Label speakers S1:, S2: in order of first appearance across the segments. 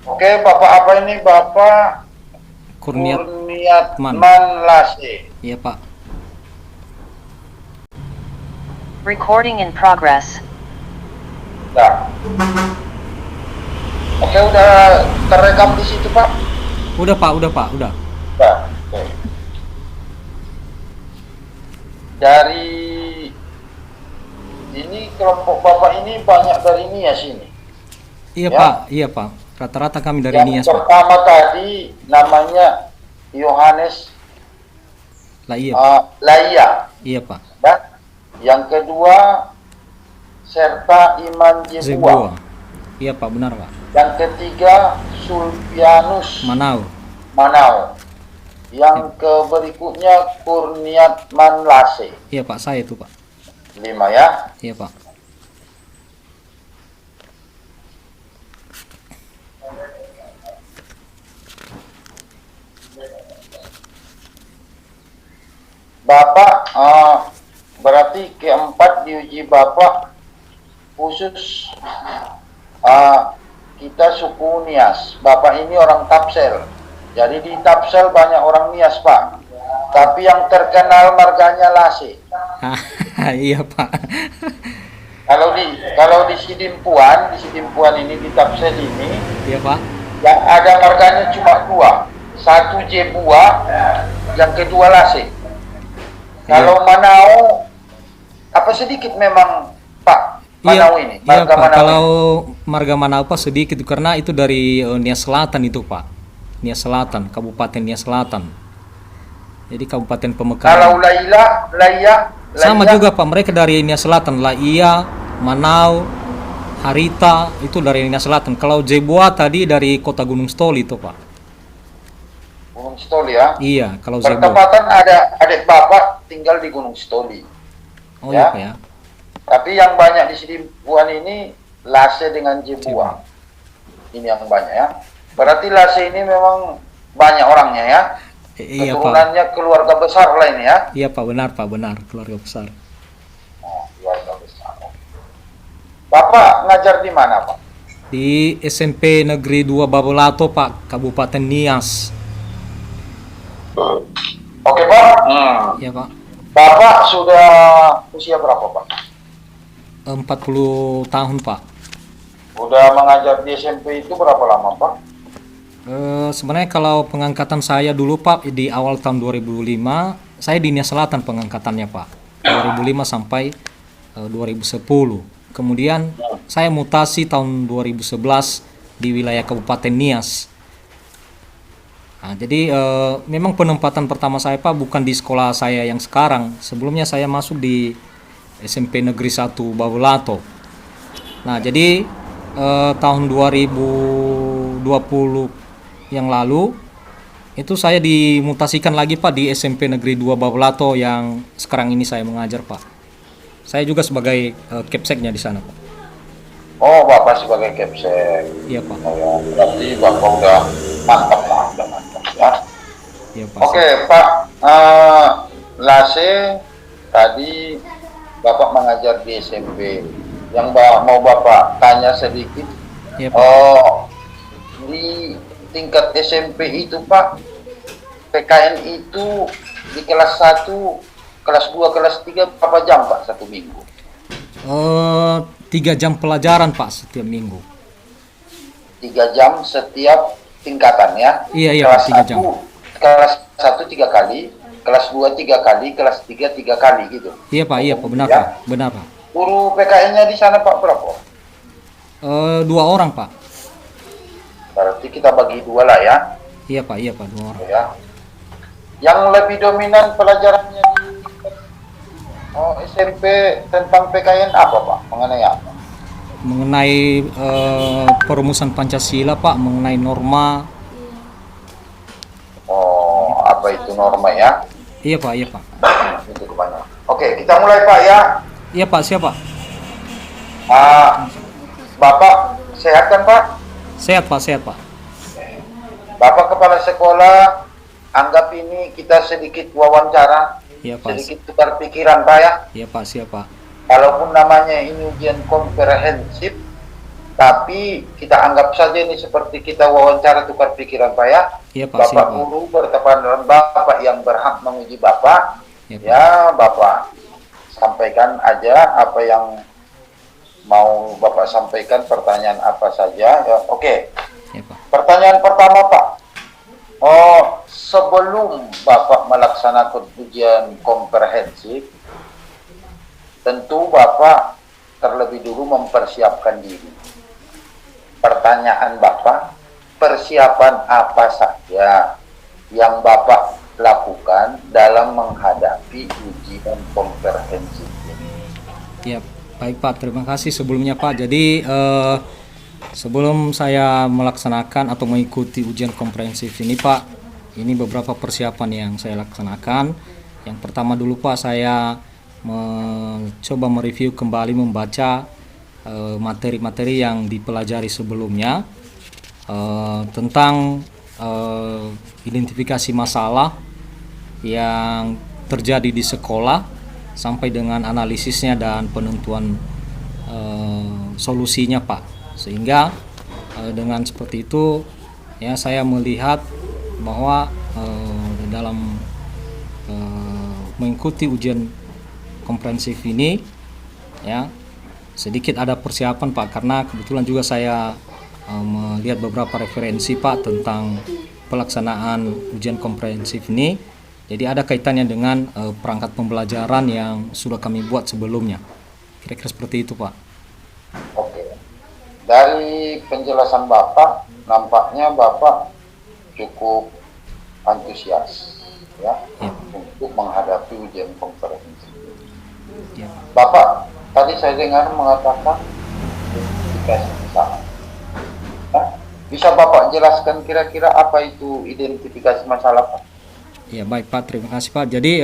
S1: Oke, Bapak apa ini? Bapak
S2: Kurniatman.
S1: Kurniatman Lase.
S2: Iya Pak.
S3: Recording in progress.
S1: Ya. Oke, udah terekam di situ, Pak?
S2: Udah Pak, udah Pak, udah.
S1: Nah, oke. Dari ini kelompok Bapak ini banyak dari Nias ini.
S2: Iya
S1: Ya.
S2: Pak, iya Pak. Rata-rata kami dari
S1: Yang
S2: Nias Pak.
S1: pertama tadi namanya Yohanes
S2: Lah iya Pak.
S1: Laia.
S2: Iya Pak.
S1: Ya. Yang kedua serta Iman Jebua.
S2: Zebua. Iya Pak, benar Pak.
S1: Yang ketiga Sulpianus
S2: Manau.
S1: Manau. Yang berikutnya Kurniatman Lase.
S2: Iya Pak, saya itu Pak.
S1: 5 ya.
S2: Iya Pak.
S1: Bapak berarti keempat diuji Bapak khusus kita suku Nias. Bapak ini orang Tapsel. Jadi di Tapsel banyak orang Nias, Pak. Tapi yang terkenal marganya Lase.
S2: Iya Pak.
S1: Kalau di Sidimpuan ini di Tapsel ini
S2: Iya Pak.
S1: yang ada marganya cuma dua. Satu Jebua, yang kedua Lase. Kalau Manau apa sedikit memang Pak Manau
S2: Iya,
S1: ini.
S2: iya
S1: Marga
S2: Pak.
S1: Manau
S2: Kalau
S1: ini.
S2: marga Manau Pak sedikit karena itu dari Nias Selatan itu Pak. Nias Selatan, Kabupaten Nias Selatan. Jadi Kabupaten Pemekaran.
S1: Kalau Laia
S2: Sama juga Pak, mereka dari Nias Selatan. Laia, Manau, Harita itu dari Nias Selatan. Kalau Jebua tadi dari Kota Gunung Stoli itu Pak.
S1: Gunung Stoli ya.
S2: Iya, kalau Jebua.
S1: Bertepatan ada adik Bapak tinggal di Gunung Stoli.
S2: Oh iya Pak ya.
S1: Tapi yang banyak di Sidimpuan ini Lase dengan Jebua. Ini yang banyak ya. Berarti Lase ini memang banyak orangnya ya.
S2: Iya Pak.
S1: Keturunannya keluarga besar lah ini ya.
S2: Iya Pak, benar Pak, benar. Keluarga besar.
S1: Oh, keluarga besar. Bapak ngajar di mana, Pak?
S2: Di SMP Negeri 2 Babolato Pak, Kabupaten Nias.
S1: Oke, Pak.
S2: Iya Pak.
S1: Bapak sudah usia berapa, Pak?
S2: 40 tahun Pak.
S1: Udah mengajar di SMP itu berapa lama, Pak?
S2: Sebenarnya kalau pengangkatan saya dulu Pak di awal tahun 2005, saya di Nias Selatan pengangkatannya Pak. 2005 sampai 2010. Kemudian saya mutasi tahun 2011 di wilayah Kabupaten Nias. Nah, jadi memang penempatan pertama saya Pak bukan di sekolah saya yang sekarang. Sebelumnya saya masuk di SMP Negeri 1 Babolato. Nah, jadi tahun 2020 yang lalu itu saya dimutasikan lagi Pak di SMP Negeri 2 Babolato yang sekarang ini saya mengajar Pak. Saya juga sebagai kepseknya di sana Pak.
S1: Oh, Bapak sebagai kepsek.
S2: Iya Pak.
S1: Oh, ya. Berarti Bapak udah mantap lah, udah mantap ya.
S2: Iya Pak.
S1: Oke, Pak. Lase tadi Bapak mengajar di SMP. Yang mau Bapak tanya sedikit.
S2: Iya Pak.
S1: Oh, di tingkat SMP itu Pak, PKN itu di kelas 1, kelas 2, kelas 3 berapa jam Pak satu minggu?
S2: 3 jam pelajaran Pak setiap minggu.
S1: 3 jam setiap tingkatan ya?
S2: Iya, iya,
S1: Kelas
S2: Pak, 3 jam.
S1: 1, kelas 1 3 kali, kelas 2 3 kali, kelas 3 3 kali gitu.
S2: Iya Pak, iya Pak, benar
S1: Ya.
S2: Pak, benar Pak.
S1: Guru PKN-nya di sana Pak berapa?
S2: 2 orang Pak.
S1: Berarti kita bagi 2 lah ya.
S2: Iya Pak, 2 orang.
S1: Ya. Yang lebih dominan pelajarannya di SMP tentang PKN apa Pak? Mengenai apa?
S2: Mengenai perumusan Pancasila Pak, mengenai norma.
S1: Oh, apa itu norma ya?
S2: Iya Pak, iya Pak.
S1: Itu kebanyakan. Oke, kita mulai Pak ya.
S2: Iya Pak, siapa?
S1: Bapak sehat kan Pak?
S2: Sehat Pak, sehat Pak.
S1: Bapak kepala sekolah, anggap ini kita sedikit wawancara,
S2: Iya Pak.
S1: sedikit tukar pikiran Pak ya.
S2: Iya Pak, siapa?
S1: Walaupun namanya ini ujian komprehensif, Tapi kita anggap saja ini seperti kita wawancara tukar pikiran Pak ya.
S2: Iya Pak,
S1: Bapak
S2: siap, Pak.
S1: guru bertepatan dengan Bapak yang berhak menguji Bapak.
S2: Iya, Pak.
S1: Ya Bapak sampaikan aja apa yang mau Bapak sampaikan, pertanyaan apa saja. Ya, oke.
S2: Iya, Pak.
S1: Pertanyaan pertama Pak. Sebelum Bapak melaksanakan ujian komprehensif, tentu Bapak terlebih dulu mempersiapkan diri. Pertanyaan Bapak, persiapan apa saja yang Bapak lakukan dalam menghadapi ujian komprehensif ini?
S2: Ya, baik Pak, terima kasih sebelumnya Pak. Jadi sebelum saya melaksanakan atau mengikuti ujian komprehensif ini Pak, ini beberapa persiapan yang saya laksanakan. Yang pertama dulu Pak, saya mencoba mereview kembali, membaca materi-materi yang dipelajari sebelumnya tentang identifikasi masalah yang terjadi di sekolah sampai dengan analisisnya dan penentuan solusinya Pak. Sehingga dengan seperti itu ya saya melihat bahwa dalam mengikuti ujian komprehensif ini ya sedikit ada persiapan Pak, karena kebetulan juga saya melihat beberapa referensi Pak tentang pelaksanaan ujian komprehensif ini. Jadi ada kaitannya dengan perangkat pembelajaran yang sudah kami buat sebelumnya. Kira-kira seperti itu Pak.
S1: Oke. Dari penjelasan Bapak, nampaknya Bapak cukup antusias ya, untuk menghadapi ujian komprehensif.
S2: Ya.
S1: Bapak tadi saya dengar mengatakan identifikasi masalah. Nah, bisa Bapak jelaskan kira-kira apa itu identifikasi masalah Pak?
S2: Ya baik Pak, terima kasih Pak. Jadi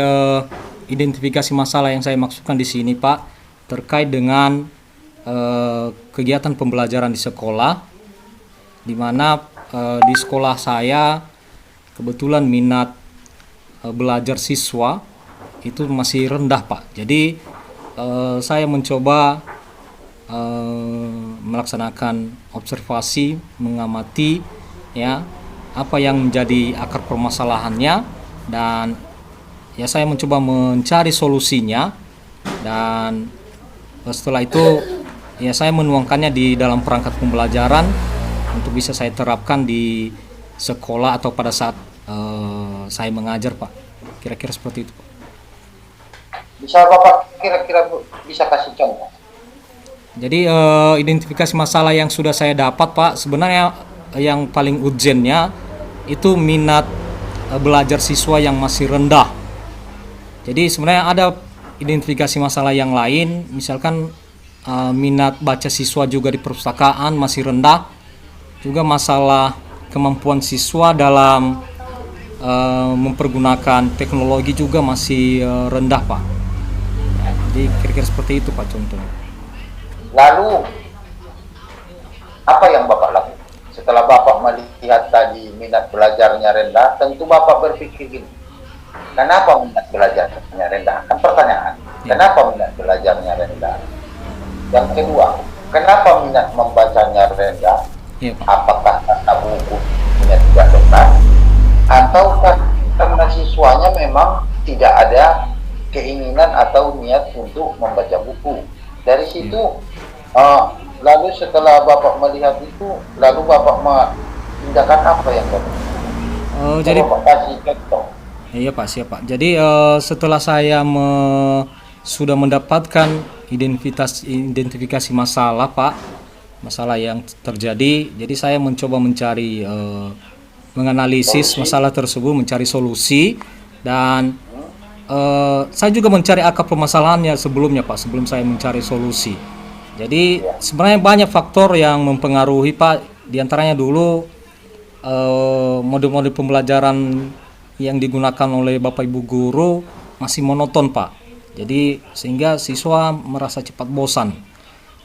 S2: identifikasi masalah yang saya maksudkan di sini Pak terkait dengan kegiatan pembelajaran di sekolah, di mana di sekolah saya kebetulan minat belajar siswa itu masih rendah Pak. Jadi saya mencoba melaksanakan observasi, mengamati ya apa yang menjadi akar permasalahannya, dan ya saya mencoba mencari solusinya, dan setelah itu ya saya menuangkannya di dalam perangkat pembelajaran untuk bisa saya terapkan di sekolah atau pada saat saya mengajar Pak. Kira-kira seperti itu Pak.
S1: Bisa Bapak kira-kira bisa kasih contoh?
S2: Jadi identifikasi masalah yang sudah saya dapat Pak, sebenarnya yang paling urgennya itu minat belajar siswa yang masih rendah. Jadi sebenarnya ada identifikasi masalah yang lain, misalkan minat baca siswa juga di perpustakaan masih rendah, juga masalah kemampuan siswa dalam mempergunakan teknologi juga masih rendah Pak. Jadi kira-kira seperti itu Pak contohnya.
S1: Lalu apa yang Bapak lakukan? Setelah Bapak melihat tadi minat belajarnya rendah, tentu Bapak berpikir gini, kenapa minat belajarnya rendah? Kan pertanyaan, kenapa minat belajarnya rendah? Yang kedua, kenapa minat membacanya rendah?
S2: Iya Pak.
S1: Apakah karena bukunya tidak lengkap, ataukah karena siswanya memang tidak ada keinginan atau niat untuk membaca buku? Dari situ lalu setelah Bapak melihat itu, lalu Bapak tindakan apa yang Bapak?
S2: Jadi
S1: Bapak kasih contoh.
S2: iya Pak, siap Pak. Jadi setelah saya sudah mendapatkan identifikasi masalah Pak, masalah yang terjadi, jadi saya mencoba mencari menganalisis masalah tersebut, mencari solusi, dan saya juga mencari akar permasalahannya sebelumnya Pak, sebelum saya mencari solusi. Jadi sebenarnya banyak faktor yang mempengaruhi Pak. Di antaranya dulu model-model pembelajaran yang digunakan oleh Bapak Ibu guru masih monoton Pak. Jadi sehingga siswa merasa cepat bosan.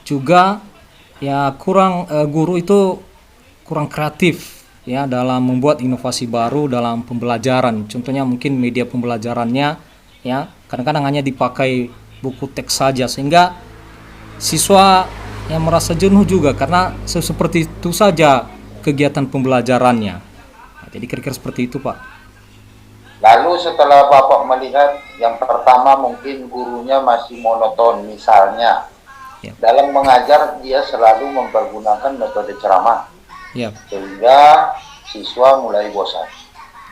S2: Juga ya guru itu kurang kreatif ya dalam membuat inovasi baru dalam pembelajaran. Contohnya mungkin media pembelajarannya ya kadang-kadang hanya dipakai buku teks saja, sehingga siswa yang merasa jenuh juga karena seperti itu saja kegiatan pembelajarannya. Nah, jadi kira-kira seperti itu, Pak.
S1: Lalu setelah Bapak melihat yang pertama mungkin gurunya masih monoton, misalnya
S2: Ya.
S1: dalam mengajar dia selalu mempergunakan metode ceramah,
S2: Ya,
S1: sehingga siswa mulai bosan.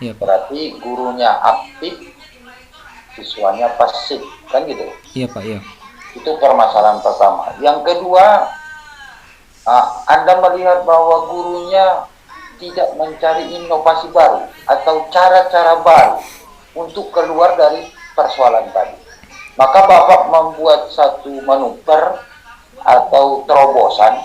S2: ya, Pak.
S1: Berarti gurunya aktif, siswanya pasif, kan gitu.
S2: Iya, Pak, iya.
S1: Itu permasalahan pertama. Yang kedua, Anda melihat bahwa gurunya tidak mencari inovasi baru atau cara-cara baru untuk keluar dari persoalan tadi. Maka Bapak membuat satu manuver atau terobosan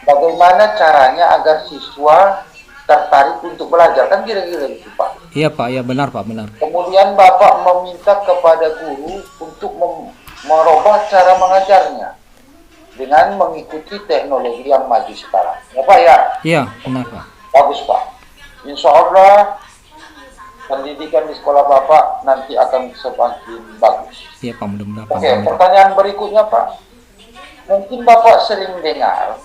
S1: bagaimana caranya agar siswa tertarik untuk belajar, kan kira-kira itu, Pak.
S2: Iya, Pak, iya, benar, Pak, benar.
S1: Kemudian Bapak meminta kepada guru untuk merubah cara mengajarnya dengan mengikuti teknologi yang maju sekarang. Ya, Pak, ya?
S2: Iya, benar, Pak.
S1: Bagus, Pak. Insya Allah pendidikan di sekolah Bapak nanti akan semakin bagus.
S2: Iya, Pak, mudah-mudahan.
S1: Oke, pertanyaan berikutnya, Pak. Mungkin Bapak sering dengar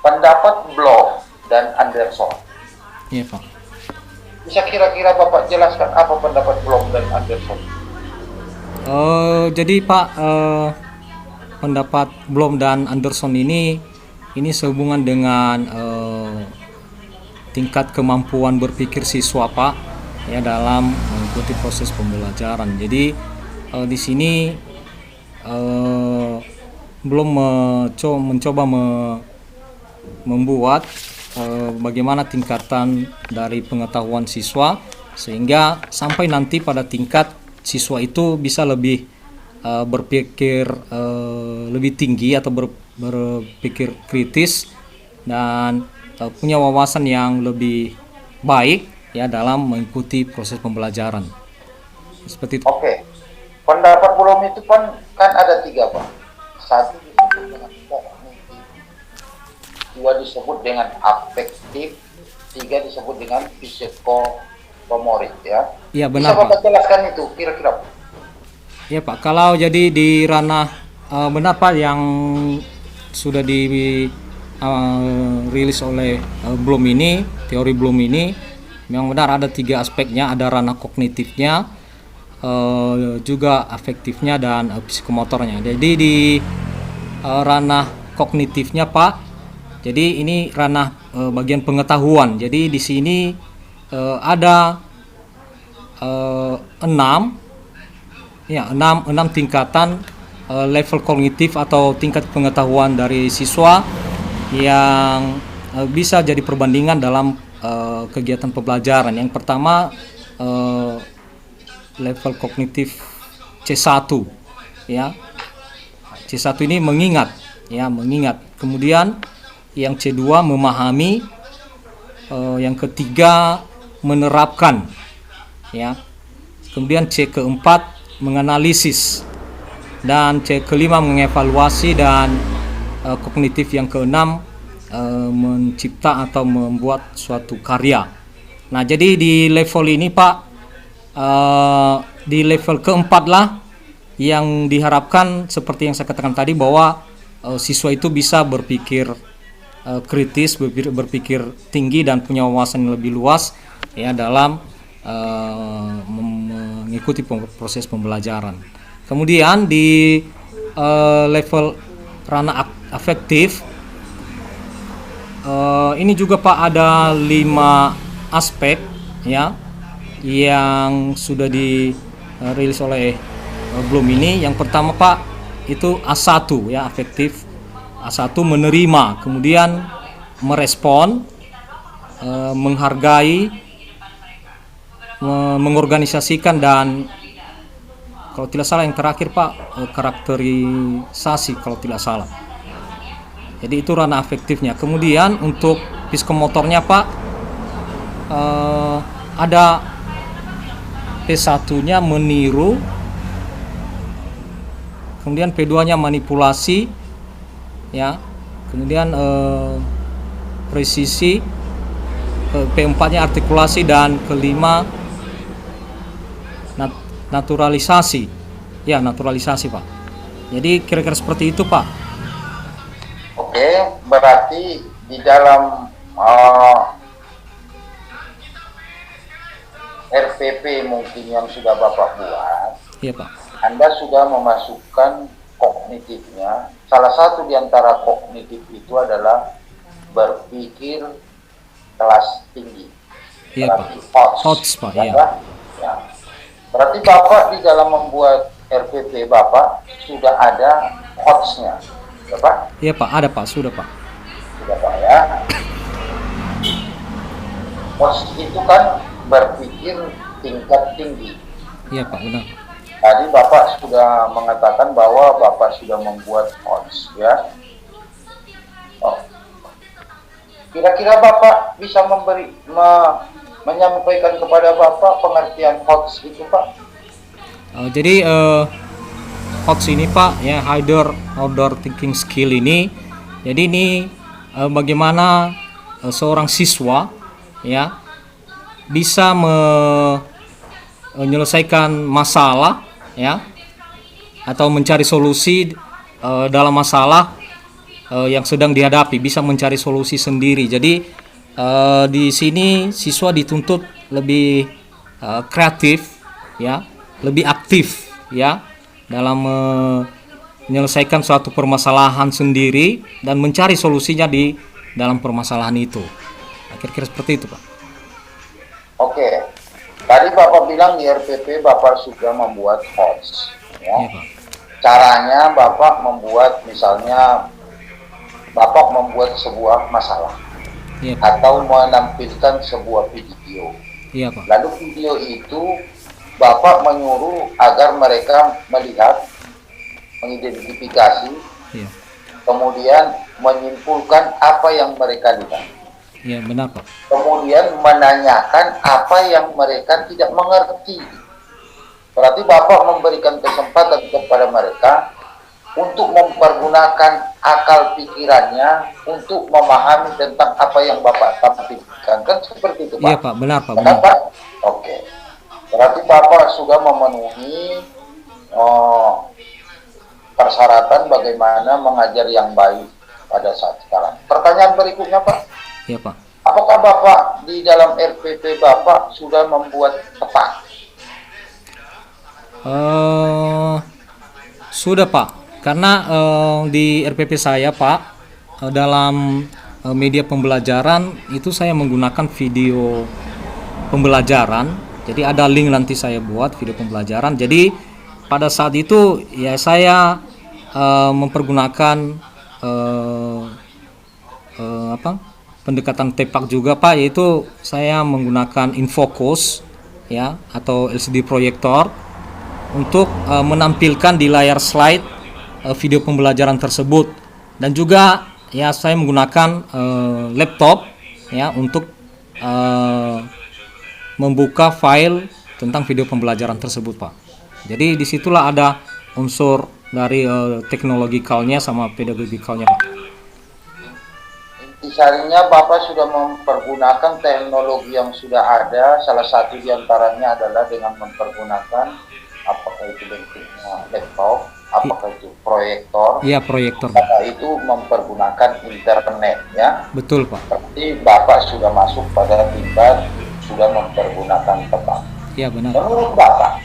S1: pendapat Bloom dan Anderson.
S2: Iya, Pak.
S1: Bisa kira-kira Bapak jelaskan apa pendapat Bloom dan Anderson?
S2: Jadi Pak, pendapat Bloom dan Anderson ini sehubungan dengan tingkat kemampuan berpikir siswa, Pak, ya, dalam mengikuti proses pembelajaran. Jadi di sini Bloom mencoba membuat bagaimana tingkatan dari pengetahuan siswa sehingga sampai nanti pada tingkat siswa itu bisa lebih berpikir lebih tinggi atau berpikir kritis dan punya wawasan yang lebih baik, ya, dalam mengikuti proses pembelajaran. Seperti itu.
S1: Oke. Pendapat Bloom itu kan ada 3, Pak. 1 disebut dengan kognitif, 2 disebut dengan afektif, 3 disebut dengan psikomotorik, ya.
S2: Iya, benar,
S1: Bisa Bapak
S2: Pak.
S1: jelaskan itu kira-kira, Pak?
S2: Ya, Pak, kalau jadi di ranah benar, Pak, yang sudah rilis oleh Bloom ini, teori Bloom ini memang benar ada 3 aspeknya, ada ranah kognitifnya, juga afektifnya dan psikomotornya. Jadi di ranah kognitifnya, Pak, jadi ini ranah bagian pengetahuan. Jadi di sini ada 6 tingkatan level kognitif atau tingkat pengetahuan dari siswa yang bisa jadi perbandingan dalam kegiatan pembelajaran. Yang pertama level kognitif C1, ya. C1 ini mengingat, ya, mengingat. Kemudian yang C2 memahami, yang ketiga menerapkan, ya. Kemudian C keempat menganalisis, dan C kelima mengevaluasi, dan kognitif yang keenam mencipta atau membuat suatu karya. Nah, jadi di level ini, Pak, di level keempat lah yang diharapkan seperti yang saya katakan tadi, bahwa siswa itu bisa berpikir kritis, berpikir tinggi dan punya wawasan yang lebih luas, ya, dalam mengikuti proses pembelajaran. Kemudian di level ranah afektif ini juga, Pak, ada 5 aspek, ya, yang sudah dirilis oleh Bloom ini. Yang pertama, Pak, itu A1, ya, afektif. A1 menerima, kemudian merespon, menghargai, mengorganisasikan, dan kalau tidak salah yang terakhir, Pak, karakterisasi kalau tidak salah. Jadi itu ranah afektifnya. Kemudian untuk psikomotornya, Pak, ada P1-nya meniru, kemudian P2-nya manipulasi, ya, kemudian presisi, P4-nya artikulasi, dan kelima naturalisasi, ya, naturalisasi, Pak. Jadi kira-kira seperti itu, Pak.
S1: berarti di dalam RPP mungkin yang sudah Bapak buat,
S2: Iya Pak.
S1: Anda sudah memasukkan kognitifnya. Salah satu di antara kognitif itu adalah berpikir kelas tinggi.
S2: Iya Pak.
S1: Berarti
S2: HOTS, Pak,
S1: ya
S2: iya.
S1: kan? Ya. Berarti Bapak di dalam membuat RPP Bapak sudah ada HOTS-nya, ya Pak?
S2: Iya Pak, ada Pak, sudah Pak.
S1: Sudah Pak ya. HOTS itu kan berpikir tingkat tinggi.
S2: Iya Pak, benar.
S1: Tadi Bapak sudah mengatakan bahwa Bapak sudah membuat HOTS, ya. Oh. Kira-kira Bapak bisa menyampaikan kepada Bapak pengertian HOTS itu, Pak?
S2: Jadi HOTS ini Pak, ya, Higher Order Thinking Skill ini. Jadi ini bagaimana seorang siswa, ya, bisa menyelesaikan masalah, ya, atau mencari solusi dalam masalah yang sedang dihadapi, bisa mencari solusi sendiri. Jadi di sini siswa dituntut lebih kreatif, ya, lebih aktif, ya, dalam menyelesaikan suatu permasalahan sendiri dan mencari solusinya di dalam permasalahan itu. Kira-kira seperti itu, Pak.
S1: Oke, tadi Bapak bilang di RPP Bapak sudah membuat HOTS, ya.
S2: Iya, Pak.
S1: Caranya Bapak membuat, misalnya Bapak membuat sebuah masalah,
S2: Iya, Pak.
S1: atau menampilkan sebuah video.
S2: Iya, Pak.
S1: Lalu video itu Bapak menyuruh agar mereka melihat, mengidentifikasi,
S2: Iya.
S1: kemudian menyimpulkan apa yang mereka lihat.
S2: Iya, benar, Pak.
S1: Kemudian menanyakan apa yang mereka tidak mengerti. Berarti Bapak memberikan kesempatan kepada mereka untuk mempergunakan akal pikirannya untuk memahami tentang apa yang Bapak tampilkan. Kan seperti itu, Pak?
S2: Iya, Pak, benar, Pak.
S1: Benar,
S2: Benar.
S1: Pak? Oke. Berarti Bapak sudah memenuhi persyaratan bagaimana mengajar yang baik pada saat sekarang. Pertanyaan berikutnya, Pak.
S2: Iya, Pak.
S1: Apakah Bapak di dalam RPP Bapak sudah membuat peta?
S2: Sudah Pak, karena di RPP saya Pak, dalam media pembelajaran itu saya menggunakan video pembelajaran. Jadi ada link nanti saya buat video pembelajaran. Jadi pada saat itu ya saya mempergunakan pendekatan tepak juga Pak, yaitu saya menggunakan infocus, ya, atau LCD proyektor untuk menampilkan di layar slide video pembelajaran tersebut. Dan juga ya saya menggunakan laptop, ya, untuk membuka file tentang video pembelajaran tersebut Pak. Jadi disitulah ada unsur dari teknologikalnya sama pedagogikalnya Pak.
S1: Intisarinya Bapak sudah mempergunakan teknologi yang sudah ada. Salah satu diantaranya adalah dengan mempergunakan, apakah itu bentuknya laptop, apakah itu proyektor.
S2: Iya, proyektor.
S1: Bapak itu mempergunakan internet, ya.
S2: Betul Pak.
S1: Berarti Bapak sudah masuk pada tingkat sudah mempergunakan tepat.
S2: Iya, benar.
S1: Menurut Bapak,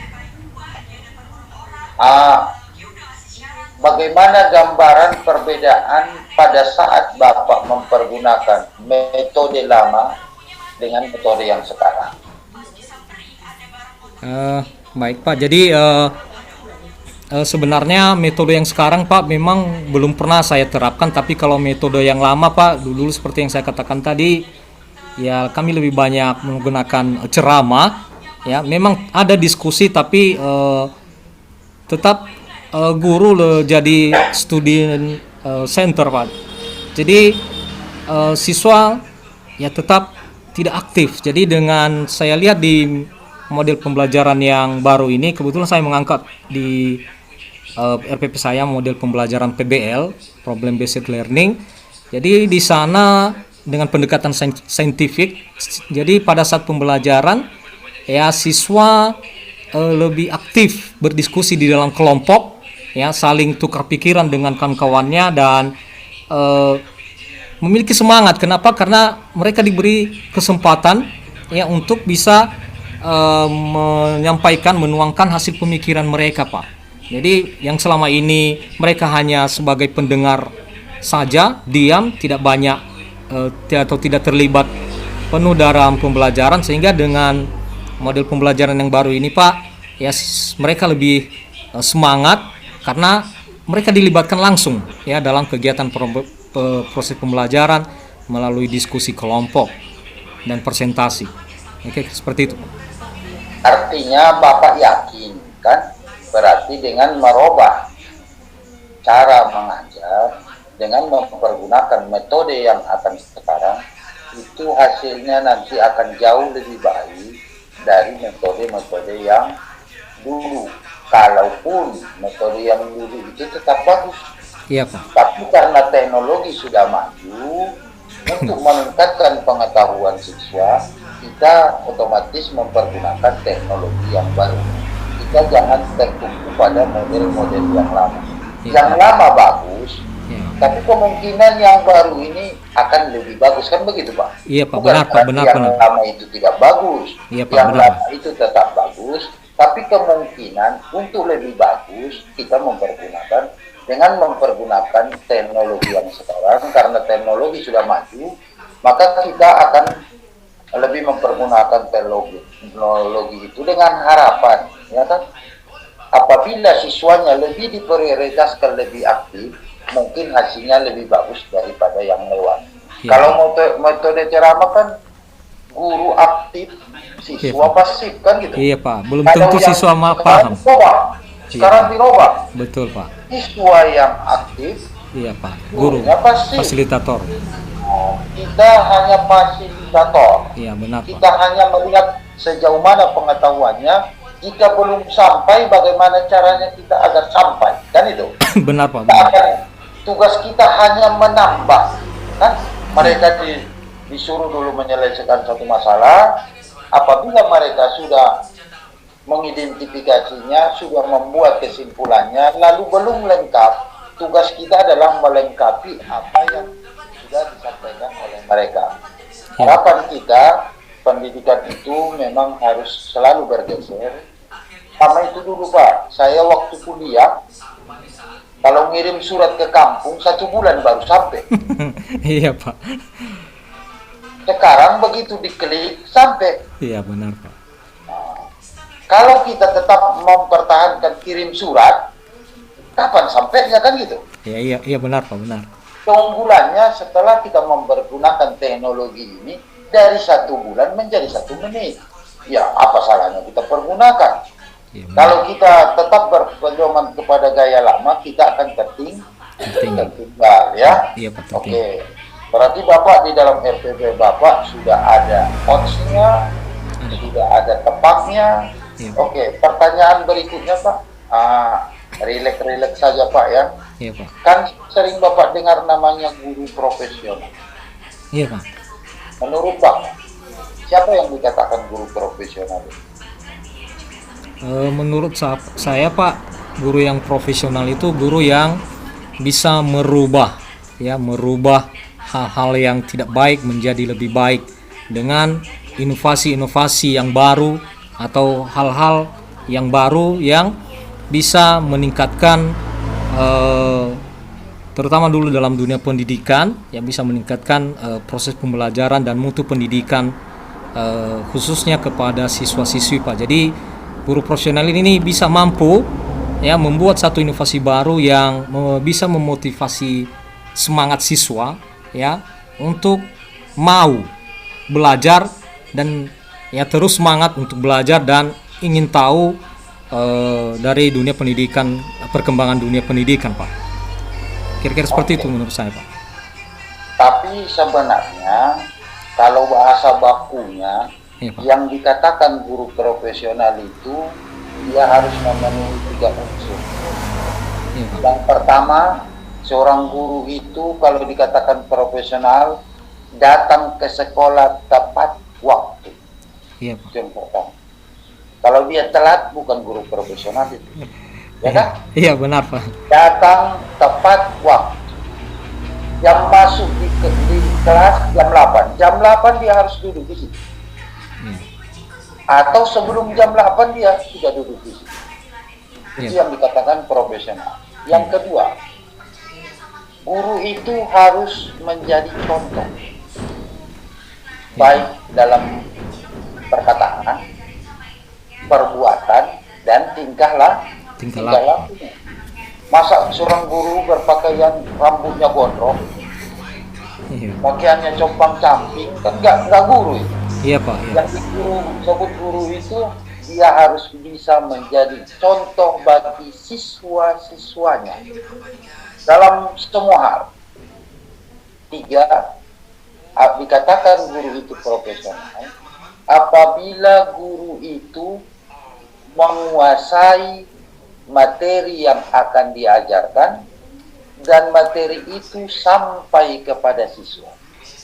S1: bagaimana gambaran perbedaan pada saat Bapak mempergunakan metode lama dengan metode yang sekarang?
S2: Baik Pak, jadi sebenarnya metode yang sekarang Pak memang belum pernah saya terapkan, tapi kalau metode yang lama Pak, dulu seperti yang saya katakan tadi, ya kami lebih banyak menggunakan ceramah, ya, memang ada diskusi tapi tetap guru jadi student center Pak. Jadi siswa ya tetap tidak aktif. Jadi dengan saya lihat di model pembelajaran yang baru ini, kebetulan saya mengangkat di RPP saya model pembelajaran PBL, Problem Based Learning. Jadi di sana dengan pendekatan saintifik. Jadi pada saat pembelajaran ya siswa lebih aktif berdiskusi di dalam kelompok, ya, saling tukar pikiran dengan kawan-kawannya, dan memiliki semangat. Kenapa? Karena mereka diberi kesempatan ya untuk bisa menyampaikan, menuangkan hasil pemikiran mereka, Pak. Jadi yang selama ini mereka hanya sebagai pendengar saja, diam, tidak banyak atau tidak terlibat penuh dalam pembelajaran, sehingga dengan model pembelajaran yang baru ini, Pak, ya mereka lebih semangat karena mereka dilibatkan langsung ya dalam kegiatan proses pembelajaran melalui diskusi kelompok dan presentasi. Oke, seperti itu.
S1: Artinya Bapak yakin kan, berarti dengan merubah cara mengajar, dengan mempergunakan metode yang akan sekarang, itu hasilnya nanti akan jauh lebih baik dari metode-metode yang dulu. Kalaupun metode yang dulu itu tetap bagus.
S2: Iya, Pak.
S1: Tapi karena teknologi sudah maju, untuk meningkatkan pengetahuan siswa, kita otomatis mempergunakan teknologi yang baru. Kita jangan tertumpu pada model-model yang lama. Yang lama bagus, tapi kemungkinan yang baru ini akan lebih bagus, kan begitu, Pak?
S2: Iya, Pak.
S1: Bukan
S2: Benar, Pak. Benar.
S1: yang lama itu tidak bagus.
S2: Iya, Pak.
S1: Yang
S2: Benar.
S1: lama itu tetap bagus, tapi kemungkinan untuk lebih bagus kita mempergunakan dengan mempergunakan teknologi yang sekarang. Karena teknologi sudah maju, maka kita akan lebih mempergunakan teknologi itu dengan harapan, ya kan? Apabila siswanya lebih diprioritaskan, lebih aktif, mungkin hasilnya lebih bagus daripada yang lewat.
S2: Ya.
S1: Kalau metode ceramah kan guru aktif, siswa pasif, kan gitu.
S2: Iya, Pak. Belum
S1: Kalau
S2: tentu
S1: yang
S2: siswa
S1: sekarang
S2: paham.
S1: sekarang dirubah.
S2: Betul, Pak.
S1: Siswa yang aktif,
S2: Iya, Pak. Guru,
S1: gurunya pasif.
S2: fasilitator.
S1: Kita hanya fasilitator.
S2: Iya, benar, Pak.
S1: Kita hanya melihat sejauh mana pengetahuannya. Jika belum sampai, bagaimana caranya kita agar sampai, kan itu.
S2: Benar, Pak. Benar.
S1: Tugas kita hanya menambah, kan? Mereka disuruh dulu menyelesaikan satu masalah. Apabila mereka sudah mengidentifikasinya, sudah membuat kesimpulannya, lalu belum lengkap, tugas kita adalah melengkapi apa yang sudah disampaikan oleh mereka. Harapan kita, pendidikan itu memang harus selalu bergeser. Sama itu dulu, Pak. Saya waktu kuliah, kalau ngirim surat ke kampung 1 bulan baru sampai.
S2: Iya, Pak.
S1: Sekarang begitu diklik sampai.
S2: Iya, benar, Pak.
S1: Kalau kita tetap mempertahankan kirim surat, kapan sampainya, kan gitu.
S2: Iya, benar, Pak. Benar.
S1: Keunggulannya setelah kita mempergunakan teknologi ini, dari 1 bulan menjadi 1 menit. Ya, apa salahnya kita pergunakan?
S2: Iya, benar.
S1: Kalau kita tetap berpedoman kepada gaya lama, kita akan tertinggal, ya.
S2: Iya, Pak.
S1: Oke. Berarti Bapak di dalam RPP Bapak sudah ada odds-nya, sudah ada tepatnya.
S2: Iya.
S1: Oke, pertanyaan berikutnya, Pak. Rileks saja, Pak, ya.
S2: Iya, Pak.
S1: Kan sering Bapak dengar namanya guru profesional.
S2: Iya, Pak.
S1: Menurut Bapak, siapa yang dikatakan guru profesional?
S2: Menurut saya, Pak, guru yang profesional itu guru yang bisa merubah hal-hal yang tidak baik menjadi lebih baik dengan inovasi-inovasi yang baru atau hal-hal yang baru yang bisa meningkatkan terutama dulu dalam dunia pendidikan, yang bisa meningkatkan proses pembelajaran dan mutu pendidikan khususnya kepada siswa-siswi, Pak. Jadi guru profesional ini bisa mampu ya membuat satu inovasi baru yang bisa memotivasi semangat siswa ya untuk mau belajar dan ya terus semangat untuk belajar dan ingin tahu dari dunia pendidikan, perkembangan dunia pendidikan, Pak. Kira-kira seperti itu menurut saya, Pak.
S1: Tapi sebenarnya kalau bahasa bakunya,
S2: Iya, Pak.
S1: yang dikatakan guru profesional itu dia harus memenuhi 3 unsur.
S2: Iya, Pak.
S1: Yang pertama, seorang guru itu kalau dikatakan profesional datang ke sekolah tepat waktu.
S2: Iya, Pak.
S1: Itu yang pertama. Kalau dia telat, bukan guru profesional itu. Ya kan?
S2: Iya, benar, Pak.
S1: Datang tepat waktu. Yang masuk di kelas jam 8. Jam 8 dia harus duduk di situ.
S2: Iya.
S1: Atau sebelum jam 8 dia sudah duduk di situ. Itu
S2: Iya.
S1: yang dikatakan profesional. Yang kedua, guru itu harus menjadi contoh. Baik dalam perkataan, perbuatan, dan tingkah lakunya. Masa seorang guru berpakaian rambutnya gondrong,
S2: Iya.
S1: pakaiannya compang-camping, kan nggak guru itu.
S2: Iya Pak. Iya.
S1: Yang disebut guru itu dia harus bisa menjadi contoh bagi siswa-siswanya dalam semua hal. 3, dikatakan guru itu profesional apabila guru itu menguasai materi yang akan diajarkan dan materi itu sampai kepada siswa.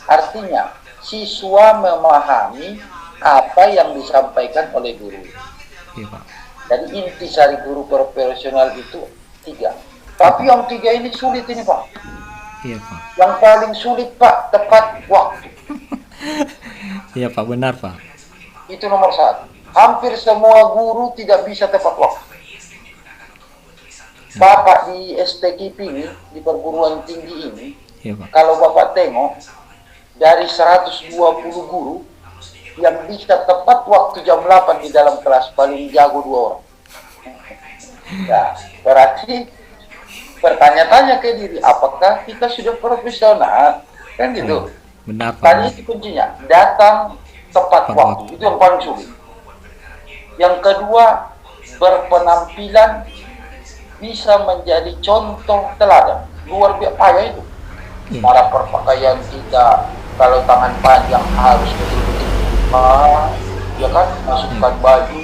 S1: Artinya, siswa memahami apa yang disampaikan oleh guru.
S2: Iya Pak.
S1: Jadi intisari guru profesional itu 3. Tapi yang 3 ini sulit ini Pak.
S2: Iya Pak.
S1: Yang paling sulit Pak, tepat waktu.
S2: Iya Pak, benar Pak.
S1: Itu nomor 1. Hampir semua guru tidak bisa tepat waktu. Bapak di STKIP ini, di perguruan tinggi ini,
S2: Iya Pak.
S1: kalau Bapak tengok, dari 120 guru, yang bisa tepat waktu jam 8 di dalam kelas paling jago 2 orang. Nah, berarti bertanya-tanya ke diri, apakah kita sudah profesional? Kan gitu.
S2: Benar Pak.
S1: Tadi itu kuncinya, datang tepat waktu. Itu yang paling sulit. Yang kedua, berpenampilan bisa menjadi contoh teladan. Luar biasa itu.
S2: Iya.
S1: Para perpakaian kita, kalau tangan panjang harus betul-betul ya kan, masukkan baju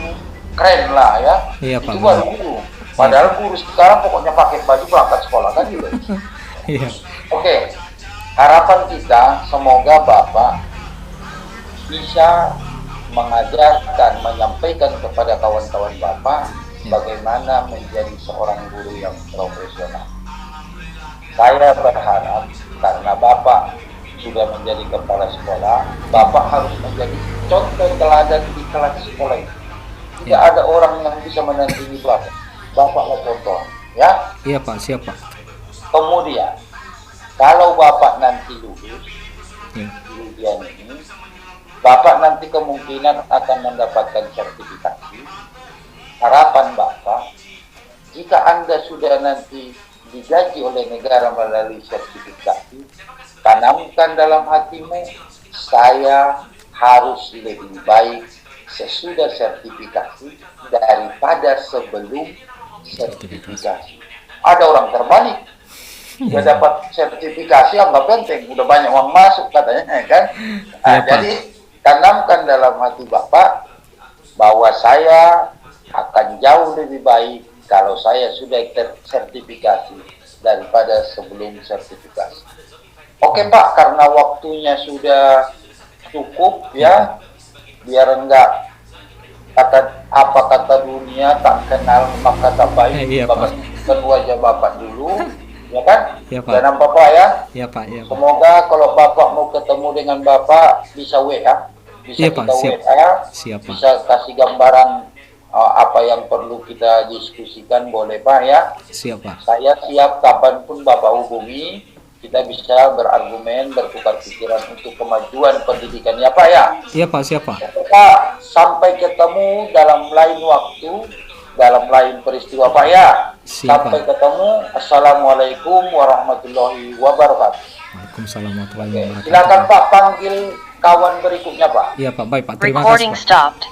S1: keren lah ya.
S2: Iya, Pak.
S1: Itu baru guru. Padahal guru sekarang pokoknya pakai baju berangkat sekolah kan gitu.
S2: Iya.
S1: Oke, harapan kita semoga Bapak bisa mengajarkan, menyampaikan kepada kawan-kawan Bapak bagaimana menjadi seorang guru yang profesional. Saya berharap karena Bapak sudah menjadi kepala sekolah, Bapak harus menjadi contoh teladan di kelas sekolah itu. Tidak ada orang yang bisa menandingi Bapak. Bapaklah contoh, ya.
S2: Iya Pak, siap Pak.
S1: Kemudian, kalau Bapak nanti lulus
S2: Iya.
S1: di ujian ini, Bapak nanti kemungkinan akan mendapatkan sertifikasi. Harapan Bapak, jika Anda sudah nanti digaji oleh negara melalui sertifikasi, tanamkan dalam hatimu, saya harus lebih baik sesudah sertifikasi daripada sebelum sertifikasi. Ada orang terbalik, dia dapat sertifikasi anggap penting, udah banyak uang masuk katanya, kan? Nah,
S2: Ya, Pak.
S1: jadi tanamkan dalam hati Bapak bahwa saya akan jauh lebih baik kalau saya sudah tersertifikasi daripada sebelum sertifikasi. Oke Pak, karena waktunya sudah cukup ya, biar enggak apa kata dunia tak kenal maka tak baik.
S2: Iya,
S1: Bapak
S2: Pak.
S1: tunjukkan wajah Bapak dulu, ya kan?
S2: Iya, Pak.
S1: Dan Bapak ya.
S2: Iya Pak, iya Pak.
S1: Semoga kalau Bapak mau ketemu dengan Bapak bisa WA, bisa
S2: Iya, Pak.
S1: kita
S2: Siap.
S1: WA,
S2: Siap, Pak.
S1: bisa kasih gambaran apa yang perlu kita diskusikan, boleh Pak ya.
S2: Siap Pak.
S1: Saya siap kapanpun Bapak hubungi, kita bisa berargumen, bertukar pikiran untuk kemajuan pendidikan ya Pak ya.
S2: Iya Pak, siap Pak.
S1: Pak, sampai ketemu dalam lain waktu, dalam lain peristiwa Pak ya.
S2: Siap,
S1: Sampai
S2: Pak.
S1: ketemu. Assalamualaikum warahmatullahi wabarakatuh.
S2: Waalaikumsalam warahmatullahi
S1: Oke,
S2: wabarakatuh.
S1: silakan Pak panggil kawan berikutnya Pak.
S2: Iya Pak, baik Pak. Terima kasih
S3: Recording
S2: Pak.
S3: stopped.